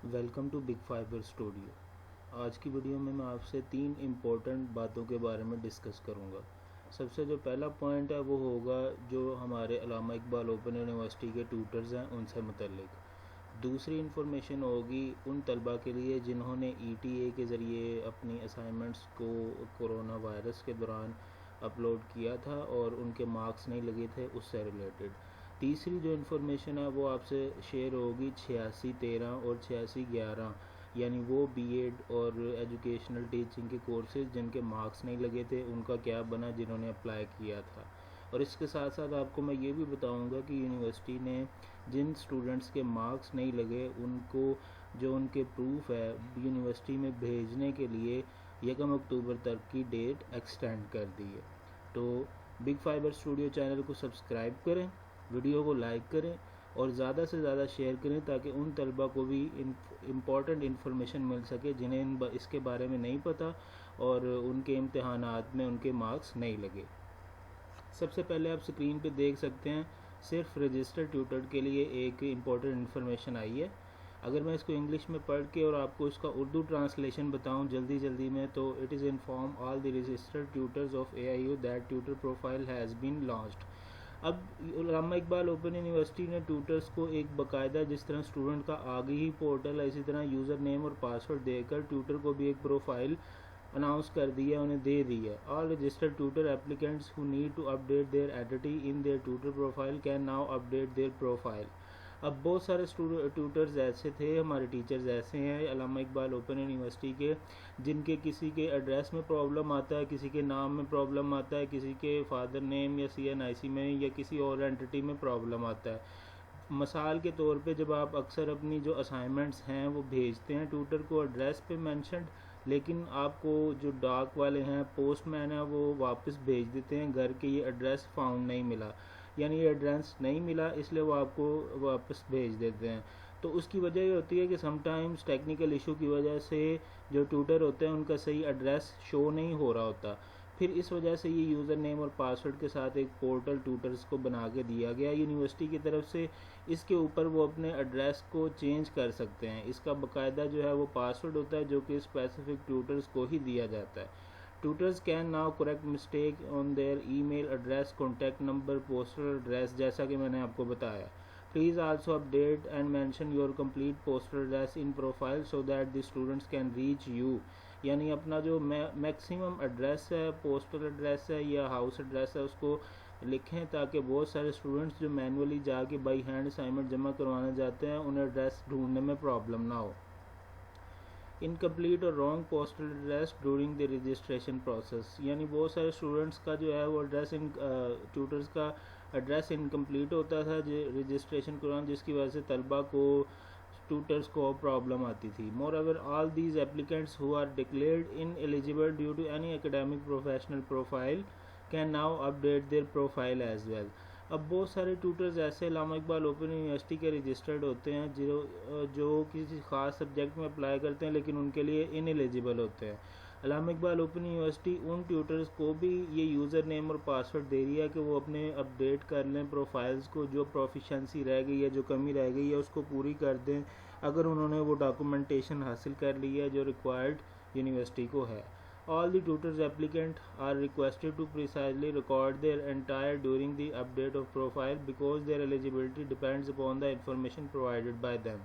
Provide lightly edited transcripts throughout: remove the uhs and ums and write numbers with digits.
Welcome to Big Fiber Studio. آج کی video میں آپ سے 3 امپورٹنٹ باتوں کے بارے میں ڈسکس کروں گا۔ سب سے جو پہلا پوائنٹ ہے وہ ہوگا جو ہمارے علامہ اقبال اوپن یونیورسٹی کے ٹیوٹرز ہیں ان سے متعلق۔ دوسری انفارمیشن ہوگی ان طلباء کے لیے جنہوں نے ETA کے ذریعے اپنی اسائنمنٹس کو کورونا وائرس کے دوران اپلوڈ کیا تھا اور ان کے مارکس نہیں لگے تھے، اس سے ریلیٹڈ۔ تیسری جو انفارمیشن ہے وہ آپ سے شیئر ہوگی 8613 اور 8611، یعنی وہ BEd اور ایجوکیشنل ٹیچنگ کے کورسز جن کے مارکس نہیں لگے تھے ان کا کیا بنا جنہوں نے اپلائی کیا تھا۔ اور اس کے ساتھ ساتھ آپ کو میں یہ بھی بتاؤں گا کہ یونیورسٹی نے جن اسٹوڈنٹس کے مارکس نہیں لگے ان کو جو ان کے پروف ہے یونیورسٹی میں بھیجنے کے لیے 1 اکتوبر تک کی ڈیٹ ایکسٹینڈ کر دی ہے۔ تو بگ فائبر اسٹوڈیو چینل کو سبسکرائب کریں، ویڈیو کو لائک کریں اور زیادہ سے زیادہ شیئر کریں تاکہ ان طلباء کو بھی امپورٹنٹ انفارمیشن مل سکے جنہیں اس کے بارے میں نہیں پتہ اور ان کے امتحانات میں ان کے مارکس نہیں لگے۔ سب سے پہلے آپ سکرین پہ دیکھ سکتے ہیں صرف رجسٹر ٹیوٹر کے لیے ایک امپورٹنٹ انفارمیشن آئی ہے۔ اگر میں اس کو انگلش میں پڑھ کے اور آپ کو اس کا اردو ٹرانسلیشن بتاؤں جلدی میں، تو it is inform all the registered tutors of AIU that tutor profile has been launched. اب علامہ اقبال اوپن یونیورسٹی نے ٹیوٹرز کو ایک باقاعدہ جس طرح اسٹوڈنٹ کا آگے ہی پورٹل ہے اسی طرح یوزر نیم اور پاسورڈ دے کر ٹیوٹر کو بھی ایک پروفائل اناؤنس کر دی ہے، انہیں دے دی ہے۔ All registered tutor applicants who need to update their identity in their tutor profile can now update their profile. اب بہت سارے ٹیوٹرز ایسے تھے، ہمارے ٹیچرز ایسے ہیں علامہ اقبال اوپن یونیورسٹی کے جن کے کسی کے ایڈریس میں پرابلم آتا ہے، کسی کے نام میں پرابلم آتا ہے، کسی کے فادر نیم یا CNIC میں یا کسی اور اینٹی میں پرابلم آتا ہے۔ مثال کے طور پہ جب آپ اکثر اپنی جو اسائنمنٹس ہیں وہ بھیجتے ہیں ٹیوٹر کو ایڈریس پہ مینشنڈ، لیکن آپ کو جو ڈاک والے ہیں پوسٹ مین ہیں وہ واپس بھیج دیتے ہیں گھر کے یہ ایڈریس فاؤنڈ نہیں ملا، یعنی یہ ایڈریس نہیں ملا اس لیے وہ آپ کو واپس بھیج دیتے ہیں۔ تو اس کی وجہ یہ ہوتی ہے کہ سم ٹائمز ٹیکنیکل ایشو کی وجہ سے جو ٹیوٹر ہوتے ہیں ان کا صحیح ایڈریس شو نہیں ہو رہا ہوتا، پھر اس وجہ سے یہ یوزر نیم اور پاسورڈ کے ساتھ ایک پورٹل ٹیوٹرز کو بنا کے دیا گیا یونیورسٹی کی طرف سے۔ اس کے اوپر وہ اپنے ایڈریس کو چینج کر سکتے ہیں، اس کا باقاعدہ جو ہے وہ پاسورڈ ہوتا ہے جو کہ اسپیسیفک ٹیوٹرز کو ہی دیا جاتا ہے۔ Tutors can now correct mistake on their email address, contact number, postal address, جیسا کہ میں نے آپ کو بتایا۔ Please also update and mention your complete postal address in profile so that the students can reach you, یعنی اپنا جو میکسیمم ایڈریس ہے، پوسٹل ایڈریس ہے یا ہاؤس ایڈریس ہے، اس کو لکھیں تاکہ بہت سارے اسٹوڈنٹس جو مینولی جا کے بائی ہینڈ اسائنمنٹ جمع کروانے جاتے ہیں انہیں ایڈریس ڈھونڈنے میں پرابلم نہ ہو۔ انکمپلیٹ اور wrong postal address during the registration process, یعنی بہت سارے اسٹوڈنٹس کا جو ہے وہ ایڈریس ٹیوٹرز کا ایڈریس انکمپلیٹ ہوتا تھا رجسٹریشن کے دوران، جس کی وجہ سے طلباء کو ٹیوٹرز کو پرابلم آتی تھی۔ Moreover all these applicants who are declared ineligible due to any academic professional profile can now update their profile as well. اب بہت سارے ٹیوٹرز ایسے علامہ اقبال اوپن یونیورسٹی کے رجسٹرڈ ہوتے ہیں جو کسی خاص سبجیکٹ میں اپلائی کرتے ہیں لیکن ان کے لیے ان ایلیجیبل ہوتے ہیں۔ علامہ اقبال اوپن یونیورسٹی ان ٹیوٹرز کو بھی یہ یوزر نیم اور پاسورڈ دے رہی ہے کہ وہ اپنے اپڈیٹ کر لیں پروفائلز کو، جو پروفیشنسی رہ گئی ہے، جو کمی رہ گئی ہے اس کو پوری کر دیں اگر انہوں نے وہ ڈاکومنٹیشن حاصل کر لی ہے جو ریکوائرڈ یونیورسٹی کو ہے۔ All the tutors applicant are requested to precisely record their entire during the update of profile because their eligibility depends upon the information provided by them۔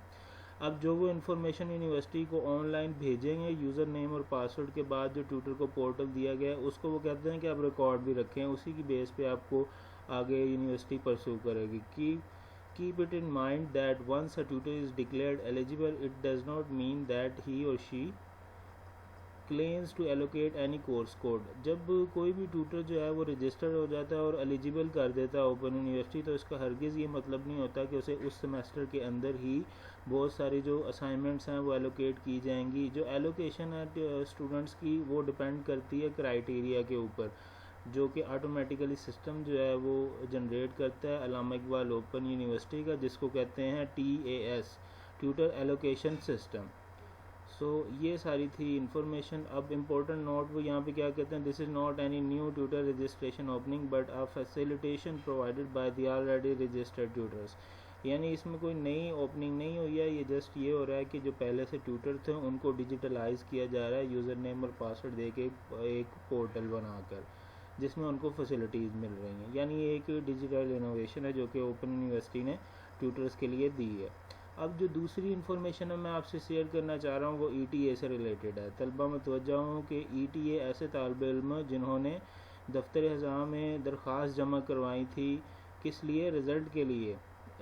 اب جو وہ انفارمیشن یونیورسٹی کو آن لائن بھیجیں گے user name اور password کے بعد جو ٹیوٹر کو پورٹل دیا گیا ہے اس کو وہ کہتے ہیں کہ آپ ریکارڈ بھی رکھیں، اسی کی بیس پہ آپ کو آگے یونیورسٹی پرسو کرے گی۔ Keep it in mind that once a tutor is declared eligible, it does not mean that he or she claims to allocate any course code۔ جب کوئی بھی ٹیوٹر جو ہے وہ رجسٹر ہو جاتا ہے اور ایلیجیبل کر دیتا ہے اوپن یونیورسٹی، تو اس کا ہرگز یہ مطلب نہیں ہوتا کہ اسے اس سیمیسٹر کے اندر ہی بہت ساری جو اسائنمنٹس ہیں وہ ایلوکیٹ کی جائیں گی۔ جو ایلوکیشن ہے اسٹوڈنٹس کی وہ ڈیپینڈ کرتی ہے کرائیٹیریا کے اوپر، جو کہ آٹومیٹیکلی سسٹم جو ہے وہ جنریٹ کرتا ہے علامہ اقبال اوپن یونیورسٹی کا، جس کو کہتے ہیں TAS، ٹیوٹر ایلوکیشن سسٹم۔ سو یہ ساری تھی انفارمیشن۔ اب امپورٹنٹ نوٹ وہ یہاں پہ کیا کہتے ہیں، this is not any new tutor registration opening but a facilitation provided by the already registered tutors. یعنی اس میں کوئی نئی اوپننگ نہیں ہوئی ہے، یہ جسٹ یہ ہو رہا ہے کہ جو پہلے سے ٹیوٹر تھے ان کو ڈیجیٹلائز کیا جا رہا ہے یوزر نیم اور پاسورڈ دے کے ایک پورٹل بنا کر، جس میں ان کو فیسلٹیز مل رہی ہیں. یعنی یہ ایک ڈیجیٹل انوویشن ہے جو کہ اوپن یونیورسٹی نے ٹیوٹرز کے لیے دی ہے. اب جو دوسری انفارمیشن ہے میں آپ سے شیئر کرنا چاہ رہا ہوں وہ ETA سے ریلیٹڈ ہے. طلبہ متوجہ ہوں کہ ETA ایسے طالب علم جنہوں نے دفتر خزاں میں درخواست جمع کروائی تھی، کس لیے؟ رزلٹ کے لیے،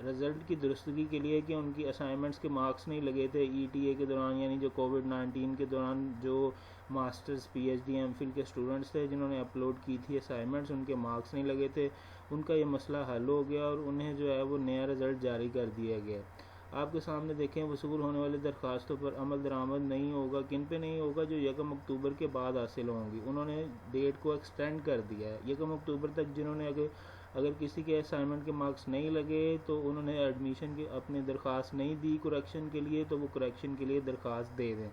رزلٹ کی درستگی کے لیے کہ ان کی اسائنمنٹس کے مارکس نہیں لگے تھے ETA کے دوران. یعنی جو کووڈ-19 کے دوران جو ماسٹرز PhD MPhil کے اسٹوڈنٹس تھے جنہوں نے اپلوڈ کی تھی اسائنمنٹس، ان کے مارکس نہیں لگے تھے، ان کا یہ مسئلہ حل ہو گیا اور انہیں جو ہے وہ نیا رزلٹ جاری کر دیا گیا. آپ کے سامنے دیکھیں وصول ہونے والی درخواستوں پر عمل درآمد نہیں ہوگا. کن پہ نہیں ہوگا؟ جو 1 اکتوبر کے بعد حاصل ہوں گی. انہوں نے ڈیٹ کو ایکسٹینڈ کر دیا ہے 1 اکتوبر تک. جنہوں نے اگر کسی کے اسائنمنٹ کے مارکس نہیں لگے تو انہوں نے ایڈمیشن کی اپنی درخواست نہیں دی کریکشن کے لیے، تو وہ کریکشن کے لیے درخواست دے دیں.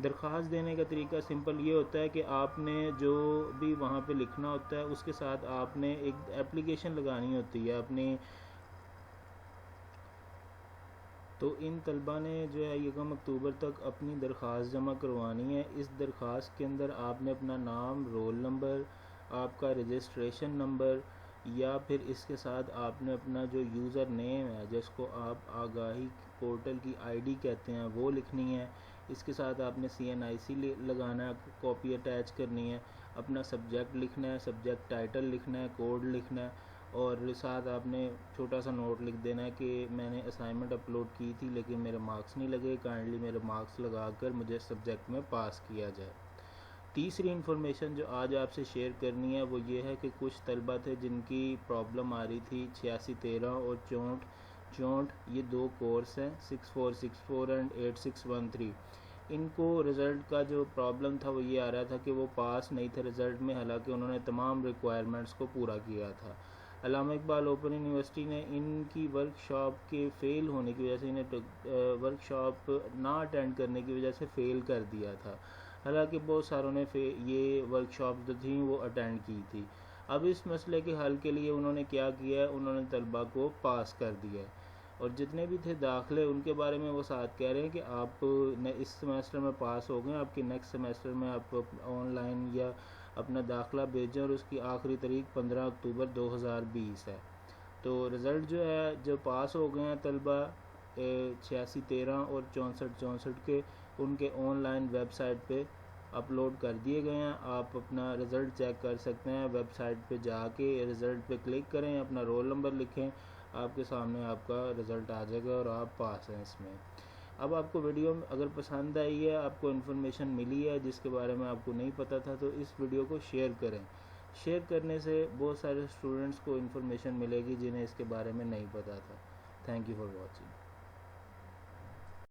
درخواست دینے کا طریقہ سمپل یہ ہوتا ہے کہ آپ نے جو بھی وہاں پہ لکھنا ہوتا ہے اس کے ساتھ آپ نے ایک اپلیکیشن لگانی ہوتی ہے اپنی. تو ان طلبہ نے جو ہے 1 اکتوبر تک اپنی درخواست جمع کروانی ہے. اس درخواست کے اندر آپ نے اپنا نام، رول نمبر، آپ کا رجسٹریشن نمبر، یا پھر اس کے ساتھ آپ نے اپنا جو یوزر نیم ہے جس کو آپ آگاہی پورٹل کی ID کہتے ہیں وہ لکھنی ہے. اس کے ساتھ آپ نے CNIC لگانا ہے، کاپی اٹیچ کرنی ہے. اپنا سبجیکٹ لکھنا ہے، سبجیکٹ ٹائٹل لکھنا ہے، کوڈ لکھنا ہے، اور ساتھ آپ نے چھوٹا سا نوٹ لکھ دینا ہے کہ میں نے اسائنمنٹ اپلوڈ کی تھی لیکن میرے مارکس نہیں لگے، کائنڈلی میرے مارکس لگا کر مجھے سبجیکٹ میں پاس کیا جائے. تیسری انفارمیشن جو آج آپ سے شیئر کرنی ہے وہ یہ ہے کہ کچھ طلبہ تھے جن کی پرابلم آ رہی تھی 8613 اور 6464. یہ 2 کورس ہیں 6464 اینڈ 8613. ان کو رزلٹ کا جو پرابلم تھا وہ یہ آ رہا تھا کہ وہ پاس نہیں تھے رزلٹ میں، حالانکہ انہوں نے تمام ریکوائرمنٹس کو پورا کیا تھا. علامہ اقبال اوپن یونیورسٹی نے ان کی ورک شاپ کے فیل ہونے کی وجہ سے انہیں ورک شاپ نہ اٹینڈ کرنے کی وجہ سے فیل کر دیا تھا، حالانکہ بہت ساروں نے یہ ورک شاپ جو تھیں وہ اٹینڈ کی تھی. اب اس مسئلے کے حل کے لیے انہوں نے کیا کیا ہے؟ انہوں نے طلبہ کو پاس کر دیا ہے. اور جتنے بھی تھے داخلے ان کے بارے میں وہ ساتھ کہہ رہے ہیں کہ آپ اس سمیسٹر میں پاس ہو گئے، آپ کے نیکسٹ سمیسٹر میں آپ آن لائن یا اپنا داخلہ بھیجیں، اور اس کی آخری تاریخ 15 اکتوبر 2020 ہے. تو رزلٹ جو ہے جو پاس ہو گئے ہیں طلبہ 8613 اور 6464 کے، ان کے آن لائن ویب سائٹ پہ اپلوڈ کر دیے گئے ہیں. آپ اپنا رزلٹ چیک کر سکتے ہیں، ویب سائٹ پہ جا کے رزلٹ پہ کلک کریں، اپنا رول نمبر لکھیں، آپ کے سامنے آپ کا رزلٹ آ جائے گا اور آپ پاس ہیں اس میں. اب آپ کو ویڈیو اگر پسند آئی ہے، آپ کو انفارمیشن ملی ہے جس کے بارے میں آپ کو نہیں پتہ تھا، تو اس ویڈیو کو شیئر کریں. شیئر کرنے سے بہت سارے اسٹوڈنٹس کو انفارمیشن ملے گی جنہیں اس کے بارے میں نہیں پتہ تھا. Thank you for watching.